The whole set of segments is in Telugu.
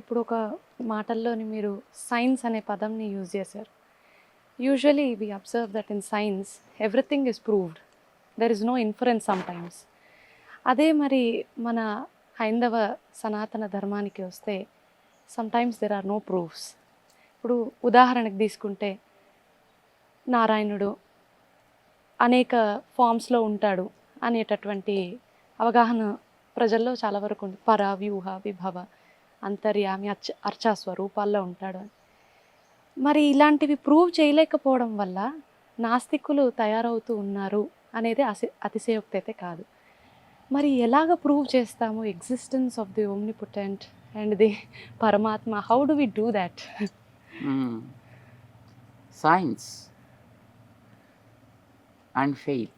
ఇప్పుడు ఒక మాటల్లోని మీరు సైన్స్ అనే పదంని యూజ్ చేశారు. Usually we observe that in science everything is proved. There is no inference sometimes. అదే మరి మన హైందవ సనాతన ధర్మానికి వస్తే sometimes there are no proofs. ఇప్పుడు ఉదాహరణకు తీసుకుంటే నారాయణుడు అనేక ఫార్మ్స్‌లో ఉంటాడు అనేటటువంటి అవగాహన ప్రజల్లో చాలా వరకు ఉంది. పర, వ్యూహ, విభవ, అంతర్యామి, అర్చా స్వరూపాల్లో ఉంటాడు అని. మరి ఇలాంటివి ప్రూవ్ చేయలేకపోవడం వల్ల నాస్తికులు తయారవుతూ ఉన్నారు అనేది అతిశయోక్తి అయితే కాదు. మరి ఎలాగ ప్రూవ్ చేస్తాము existence of the omnipotent and the Paramatma? How do we do that? Science and faith,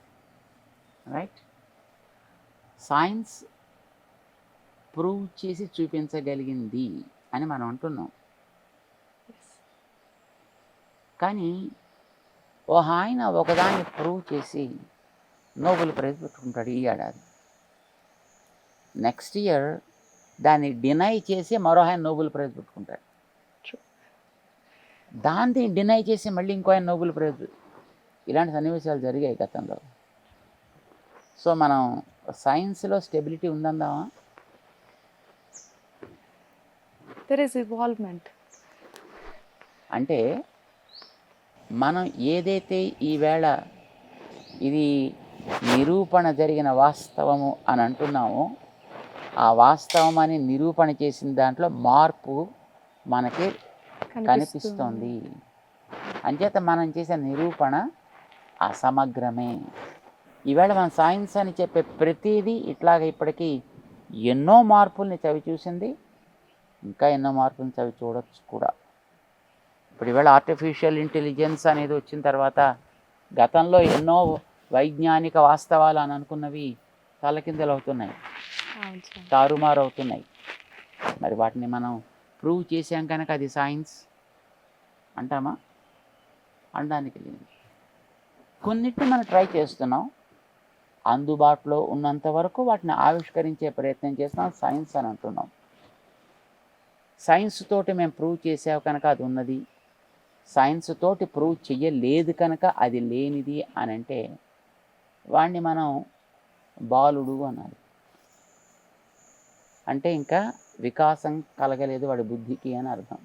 right? Science prove చేసి చూపించగలిగింది అని మనం అంటున్నాం. కానీ ఆయన ఒకదాన్ని ప్రూవ్ చేసి నోబెల్ ప్రైజ్ పెట్టుకుంటాడు ఈ ఏడాది. నెక్స్ట్ ఇయర్ దాన్ని డినై చేసి మరో ఆయన నోబెల్ ప్రైజ్ పెట్టుకుంటాడు. దాన్ని డినై చేసి మళ్ళీ ఇంకో ఆయన నోబెల్ ప్రైజ్. ఇలాంటి సన్నివేశాలు జరిగాయి గతంలో. సో మనం సైన్స్లో స్టెబిలిటీ ఉందందామా? There is evolvement. అంటే మనం ఏదైతే ఈవేళ ఇది నిరూపణ జరిగిన వాస్తవము అని అంటున్నామో, ఆ వాస్తవం అని నిరూపణ చేసిన దాంట్లో మార్పు మనకి కనిపిస్తుంది. అంచేత మనం చేసే నిరూపణ అసమగ్రమే. ఈవేళ మన సైన్స్ అని చెప్పే ప్రతిదీ ఇట్లాగ ఇప్పటికీ ఎన్నో మార్పుల్ని చవి చూసింది, ఇంకా ఎన్నో మార్పుల్ని చవి చూడొచ్చు కూడా. ఇప్పుడు ఈవేళ ఆర్టిఫిషియల్ ఇంటెలిజెన్స్ అనేది వచ్చిన తర్వాత గతంలో ఎన్నో వైజ్ఞానిక వాస్తవాలు అని అనుకున్నవి తలకిందలు అవుతున్నాయి, తారుమారు అవుతున్నాయి. మరి వాటిని మనం ప్రూవ్ చేసాం కనుక అది సైన్స్ అంటామా? అనడానికి లేదు. కొన్నిటిని మనం ట్రై చేస్తున్నాం, అందుబాటులో ఉన్నంత వరకు వాటిని ఆవిష్కరించే ప్రయత్నం చేస్తున్నాం, సైన్స్ అని అంటున్నాం. సైన్స్ తోటి మేము ప్రూవ్ చేసావు కనుక అది ఉన్నది, సైన్స్ తోటి ప్రూవ్ చెయ్యలేదు కనుక అది లేనిది అని అంటే వాడిని మనం బాలుడు అనాలి. అంటే ఇంకా వికాసం కలగలేదు వాడి బుద్ధికి అని అర్థం.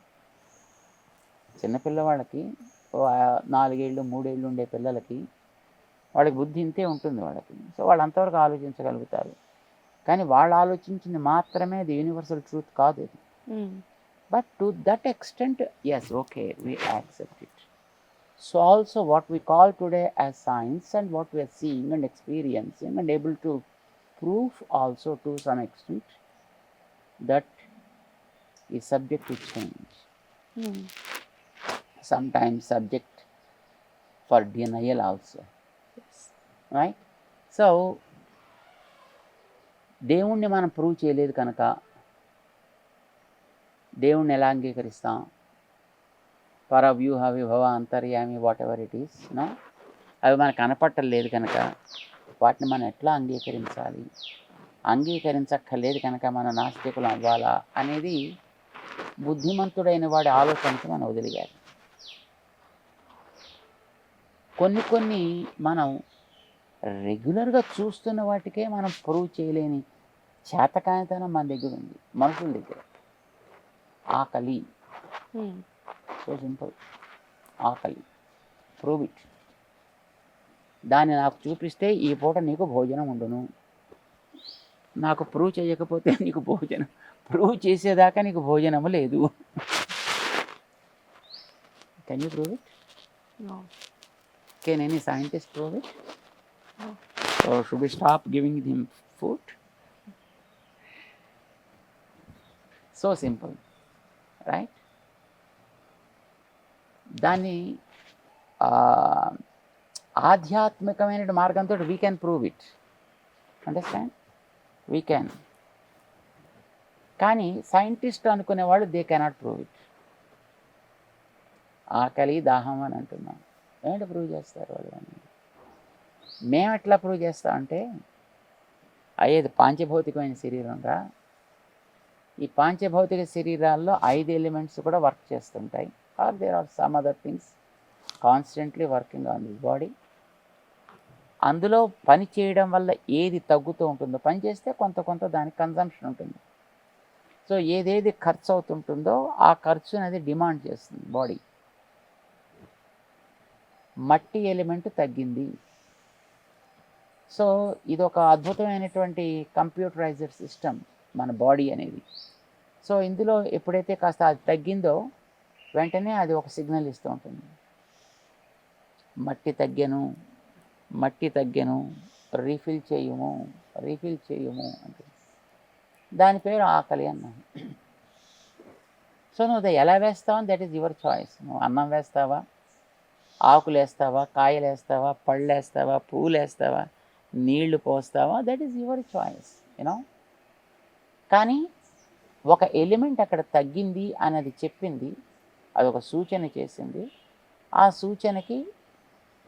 చిన్నపిల్లవాళ్ళకి 4 ఏళ్ళు 3 ఏళ్ళు ఉండే పిల్లలకి వాళ్ళకి బుద్ధి ఇంతే ఉంటుంది వాళ్ళకి. సో వాళ్ళు అంతవరకు ఆలోచించగలుగుతారు. కానీ వాళ్ళు ఆలోచించింది మాత్రమే అది యూనివర్సల్ ట్రూత్ కాదు అది. But to that extent, yes, okay, we accept it. So also what we call today as science and what we are seeing and experiencing and able to prove also to some extent, that is subject to change. Sometimes subject for denial also. Yes. Right? So దేవుణ్ణి మనం ప్రూవ్ చేయలేదు కనుక దేవుణ్ణి ఎలా అంగీకరిస్తాం? పర, వ్యూహ, విభవ, అంతర్యామి, whatever it is, no, అవి మనకు కనపట్టలేదు కనుక వాటిని మనం ఎట్లా అంగీకరించాలి? అంగీకరించక్కర్లేదు కనుక మన నాస్తికులు అవ్వాలా అనేది బుద్ధిమంతుడైన వాడి ఆలోచనకి మనం వదిలిగాలి. కొన్ని మనం రెగ్యులర్గా చూస్తున్న వాటికే మనం ప్రూవ్ చేయలేని చేతకానితనం మన దగ్గర ఉంది, మనుషుల దగ్గర. ఆకలి, సో సింపుల్, ఆకలి, ప్రూవ్ ఇట్. దాన్ని నాకు చూపిస్తే ఈ పూట నీకు భోజనం ఉండును, నాకు ప్రూవ్ చేయకపోతే నీకు భోజనం, ప్రూవ్ చేసేదాకా నీకు భోజనము లేదు. Can you prove it? No. Can any scientist prove it? No. So should we stop giving him food? So simple, right? దాన్ని ఆధ్యాత్మికమైన మార్గంతో we can prove it. Understand? We can. కానీ సైంటిస్ట్ అనుకునేవాళ్ళు దే కెనాట్ ప్రూవ్ ఇట్. ఆకలి, దాహం అని అంటున్నాం, ఏంటి ప్రూవ్ చేస్తారు వాళ్ళు? మేము ఎట్లా ప్రూవ్ చేస్తామంటే అయ్యేది పాంచభౌతికమైన శరీరం రా, ఈ పాంచభౌతిక శరీరాల్లో 5 ఎలిమెంట్స్ కూడా వర్క్ చేస్తుంటాయి. Are there are some other things constantly working on this body. అందులో పని చేయడం వల్ల ఏది తగ్గుతూ ఉంటుందో, పని చేస్తే కొంత కొంత దానికి కన్జంప్షన్ ఉంటుంది. సో ఏదేది ఖర్చు అవుతుంటుందో ఆ ఖర్చు అనేది డిమాండ్ చేస్తుంది బాడీ. మట్టి ఎలిమెంట్ తగ్గింది. సో ఇది ఒక అద్భుతమైనటువంటి కంప్యూటరైజ్డ్ సిస్టమ్ మన బాడీ అనేది. సో ఇందులో ఎప్పుడైతే కాస్త అది తగ్గిందో వెంటనే అది ఒక సిగ్నల్ ఇస్తూ ఉంటుంది. మట్టి తగ్గెను, రీఫిల్ చేయుము అంటే దాని పేరు ఆకలి అన్నాను. సో నువ్వు ఎలా వేస్తావు దట్ ఈస్ యువర్ చాయిస్. నువ్వు అన్నం వేస్తావా, ఆకులు వేస్తావా, కాయలు వేస్తావా, పళ్ళు వేస్తావా, పూలు వేస్తావా, నీళ్లు పోస్తావా, that is your choice you know. కానీ ఒక ఎలిమెంట్ అక్కడ తగ్గింది అనేది చెప్పింది, అదొక సూచన చేసింది. ఆ సూచనకి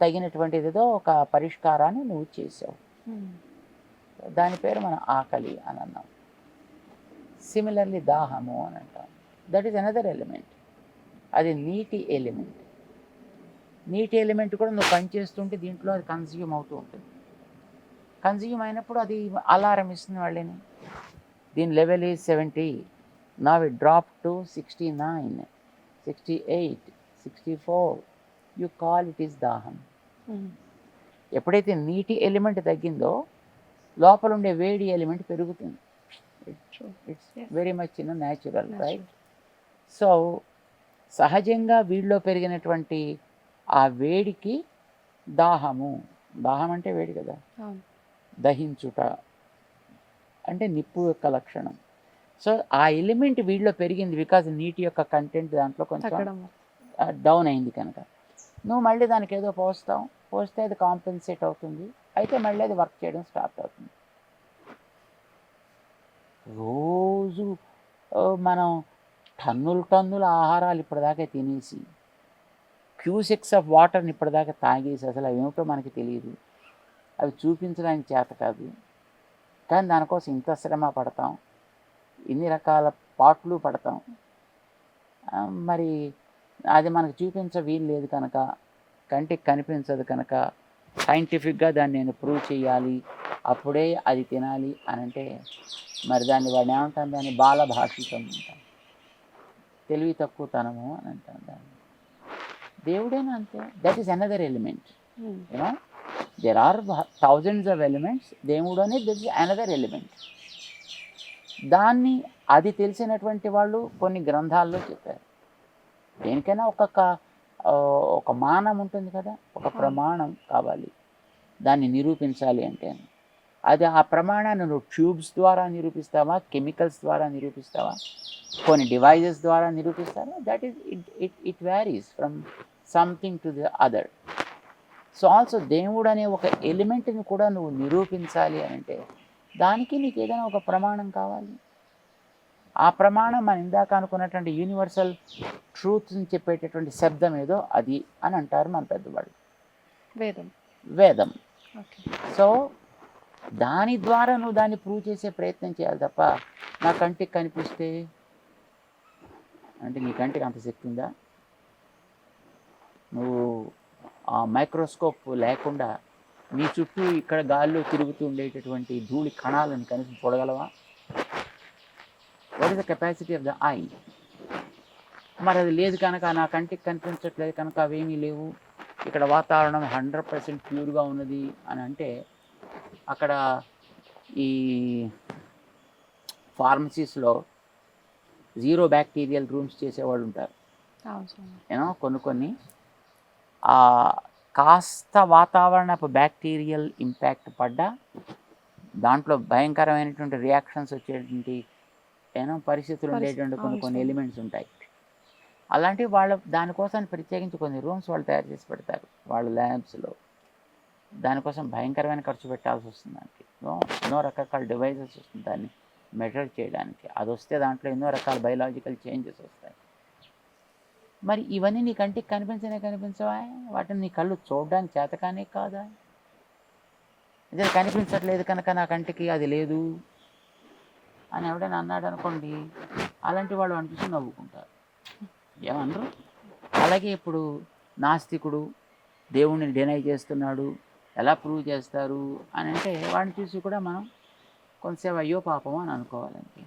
తగినటువంటిదిదో ఒక పరిష్కారాన్ని నువ్వు చేసావు. దాని పేరు మనం ఆకలి అని అన్నాం. సిమిలర్లీ దాహము అని అంటాం. That is another element. అది నీటి ఎలిమెంట్. నీటి ఎలిమెంట్ కూడా నువ్వు పనిచేస్తుంటే దీంట్లో అది కన్జ్యూమ్ అవుతూ ఉంటుంది. కన్జ్యూమ్ అయినప్పుడు అది అలారం ఇస్తుంది వాళ్ళని. దీని లెవెల్ ఈజ్ 70, నా it drop to 69, 68, 64. You call it is దాహం. ఎప్పుడైతే నీటి ఎలిమెంట్ తగ్గిందో లోపల ఉండే వేడి ఎలిమెంట్ పెరుగుతుంది. It's very much natural, right? So సహజంగా వీడిలో పెరిగినటువంటి ఆ వేడికి దాహం అంటే వేడి కదా, దహించుట అంటే నిప్పు యొక్క లక్షణం. సో ఆ ఎలిమెంట్ వీడిలో పెరిగింది బికాజ్ నీటి యొక్క కంటెంట్ దాంట్లో కొంచెం డౌన్ అయింది కనుక నువ్వు మళ్ళీ దానికి ఏదో పోస్తే అది కాంపెన్సేట్ అవుతుంది. అయితే మళ్ళీ అది వర్క్ చేయడం స్టార్ట్ అవుతుంది. రోజు మనం టన్నుల ఆహారాలు ఇప్పటిదాకా తినేసి క్యూసెక్స్ ఆఫ్ వాటర్ని ఇప్పటిదాకా తాగేసి అసలు అవి ఏమిటో మనకి తెలియదు, అవి చూపించడానికి చేత కాదు. కానీ దానికోసం ఇంత శ్రమ పడతాం, ఇన్ని రకాల పాటలు పడతాం. మరి అది మనకు చూపించ వీలు లేదు కనుక, కంటికి కనిపించదు కనుక సైంటిఫిక్గా దాన్ని నేను ప్రూవ్ చేయాలి, అప్పుడే అది తినాలి అని అంటే మరి దాన్ని వాడిని ఏమంటాను, దాన్ని బాలభాషితం అంటాం, తెలివి తక్కువతనము అని అంటాం దాన్ని. దేవుడేనా అంతే. That is another element. You know there are thousands of elements. దేవుడు అనేది దట్ ఈస్ అనదర్ ఎలిమెంట్. దాన్ని అది తెలిసినటువంటి వాళ్ళు కొన్ని గ్రంథాల్లో చెప్పారు. దేనికైనా ఒక మానం ఉంటుంది కదా, ఒక ప్రమాణం కావాలి దాన్ని నిరూపించాలి అంటే. అది ఆ ప్రమాణాన్ని నువ్వు ట్యూబ్స్ ద్వారా నిరూపిస్తావా, కెమికల్స్ ద్వారా నిరూపిస్తావా, కొన్ని డివైజెస్ ద్వారా నిరూపిస్తావా, that is it varies from something to the other. So also దేవుడు అనే ఒక ఎలిమెంట్ని కూడా నువ్వు నిరూపించాలి అని అంటే దానికి నీకు ఏదైనా ఒక ప్రమాణం కావాలి. ఆ ప్రమాణం మనం ఇందాక అనుకున్నటువంటి యూనివర్సల్ ట్రూత్ని చెప్పేటటువంటి శబ్దం ఏదో అది అని అంటారు మన పెద్దవాళ్ళు, వేదం. సో దాని ద్వారా నువ్వు దాన్ని ప్రూవ్ చేసే ప్రయత్నం చేయాలి తప్ప నా కంటికి కనిపిస్తే అంటే నీ కంటికి అంత శక్తి ఉందా? నువ్వు ఆ మైక్రోస్కోప్ లేకుండా నీ చుట్టూ ఇక్కడ గాల్లో తిరుగుతూ ఉండేటటువంటి ధూళి కణాలను కనీసం చూడగలవా? What is the capacity of the eye? మరి అది లేదు కనుక, నా కంటికి కనిపించట్లేదు కనుక అవేమీ లేవు, ఇక్కడ వాతావరణం 100% ప్యూర్గా ఉన్నది అని అంటే అక్కడ ఈ ఫార్మసీస్లో 0 బ్యాక్టీరియల్ రూమ్స్ చేసేవాళ్ళు ఉంటారు. యూనో కొన్ని కాస్త వాతావరణపు బ్యాక్టీరియల్ ఇంపాక్ట్ పడ్డా దాంట్లో భయంకరమైనటువంటి రియాక్షన్స్ వచ్చేటువంటి పరిస్థితులు ఉండేటువంటి కొన్ని ఎలిమెంట్స్ ఉంటాయి. అలాంటివి వాళ్ళ దానికోసం ప్రత్యేకించి కొన్ని రూమ్స్ వాళ్ళు తయారు చేసి పెడతారు వాళ్ళ ల్యాబ్స్లో. దానికోసం భయంకరమైన ఖర్చు పెట్టాల్సి వస్తుంది. దానికి ఎన్నో రకరకాల డివైజెస్ వస్తుంది దాన్ని మెజర్ చేయడానికి. అది వస్తే దాంట్లో ఎన్నో రకాల బయలాజికల్ చేంజెస్ వస్తాయి. మరి ఇవన్నీ నీ కంటికి కనిపించవా? వాటిని నీ కళ్ళు చూడడానికి చేతకానే కాదా? అదే కనిపించట్లేదు కనుక నా కంటికి అది లేదు, అని ఎవడైనా అన్నాడు అనుకోండి, అలాంటి వాళ్ళు వాడిని చూసి నవ్వుకుంటారు, ఏమనరు. అలాగే ఇప్పుడు నాస్తికుడు దేవుణ్ణి డినై చేస్తున్నాడు, ఎలా ప్రూవ్ చేస్తారు అని అంటే వాడిని చూసి కూడా మనం కొంతసేపు అయ్యో పాపం అని అనుకోవాలండి.